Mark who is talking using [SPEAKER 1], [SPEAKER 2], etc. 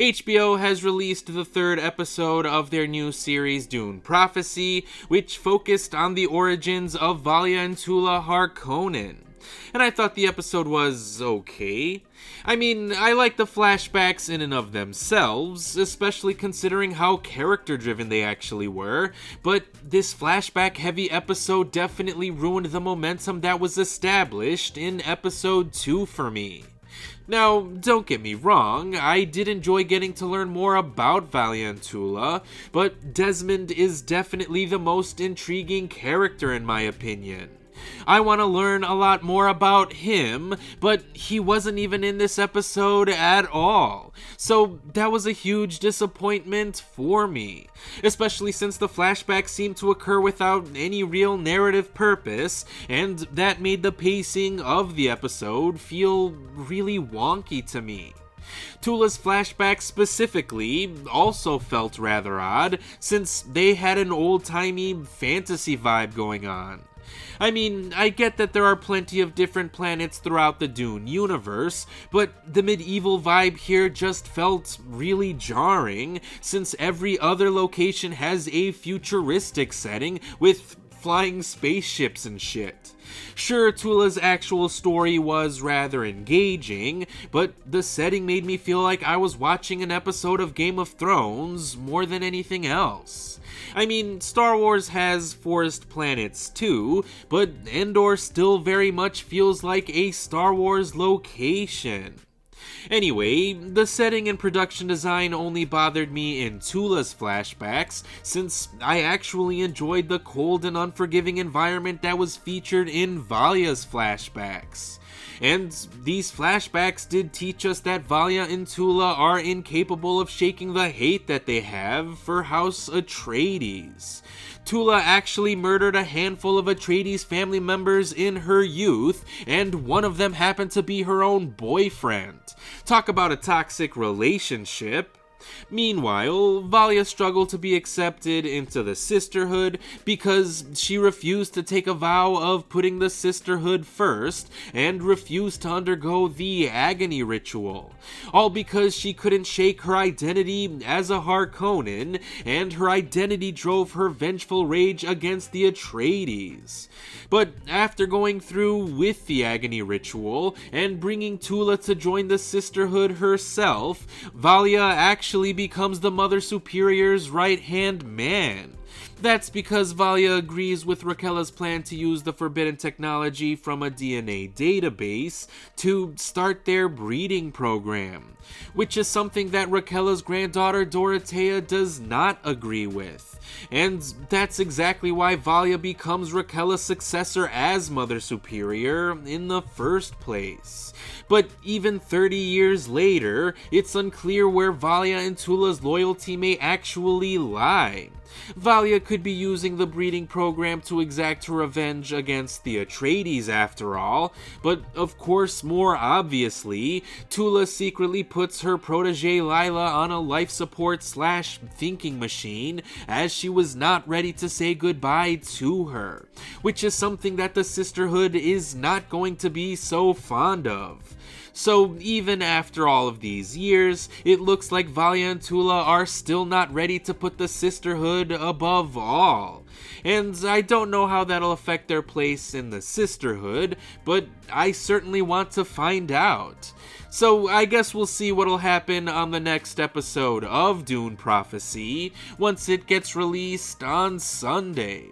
[SPEAKER 1] HBO has released the third episode of their new series Dune Prophecy, which focused on the origins of Valya and Tula Harkonnen. And I thought the episode was okay. I mean, I like the flashbacks in and of themselves, especially considering how character-driven they actually were, but this flashback-heavy episode definitely ruined the momentum that was established in episode 2 for me. Now, don't get me wrong, I did enjoy getting to learn more about Valya and Tula, but Desmond is definitely the most intriguing character in my opinion. I want to learn a lot more about him, but he wasn't even in this episode at all. So that was a huge disappointment for me, especially since the flashbacks seemed to occur without any real narrative purpose, and that made the pacing of the episode feel really wonky to me. Tula's flashbacks specifically also felt rather odd, since they had an old-timey fantasy vibe going on. I mean, I get that there are plenty of different planets throughout the Dune universe, but the medieval vibe here just felt really jarring, since every other location has a futuristic setting with flying spaceships and shit. Sure, Tula's actual story was rather engaging, but the setting made me feel like I was watching an episode of Game of Thrones more than anything else. I mean, Star Wars has forest planets too, but Endor still very much feels like a Star Wars location. Anyway, the setting and production design only bothered me in Tula's flashbacks, since I actually enjoyed the cold and unforgiving environment that was featured in Valya's flashbacks. And these flashbacks did teach us that Valya and Tula are incapable of shaking the hate that they have for House Atreides. Tula actually murdered a handful of Atreides family members in her youth, and one of them happened to be her own boyfriend. Talk about a toxic relationship. Meanwhile, Valya struggled to be accepted into the sisterhood because she refused to take a vow of putting the sisterhood first and refused to undergo the agony ritual. All because she couldn't shake her identity as a Harkonnen, and her identity drove her vengeful rage against the Atreides. But after going through with the agony ritual and bringing Tula to join the sisterhood herself, Valya actually becomes the Mother Superior's right-hand man. That's because Valya agrees with Raquel's plan to use the forbidden technology from a DNA database to start their breeding program, which is something that Raquel's granddaughter Dorothea does not agree with. And that's exactly why Valya becomes Raquel's successor as Mother Superior in the first place. But even 30 years later, it's unclear where Valya and Tula's loyalty may actually lie. Valya could be using the breeding program to exact her revenge against the Atreides after all, but of course, more obviously, Tula secretly puts her protege Lila on a life support / thinking machine as she was not ready to say goodbye to her, which is something that the sisterhood is not going to be so fond of. So even after all of these years, it looks like Valya and Tula are still not ready to put the sisterhood above all. And I don't know how that'll affect their place in the sisterhood, but I certainly want to find out. So I guess we'll see what'll happen on the next episode of Dune Prophecy once it gets released on Sunday.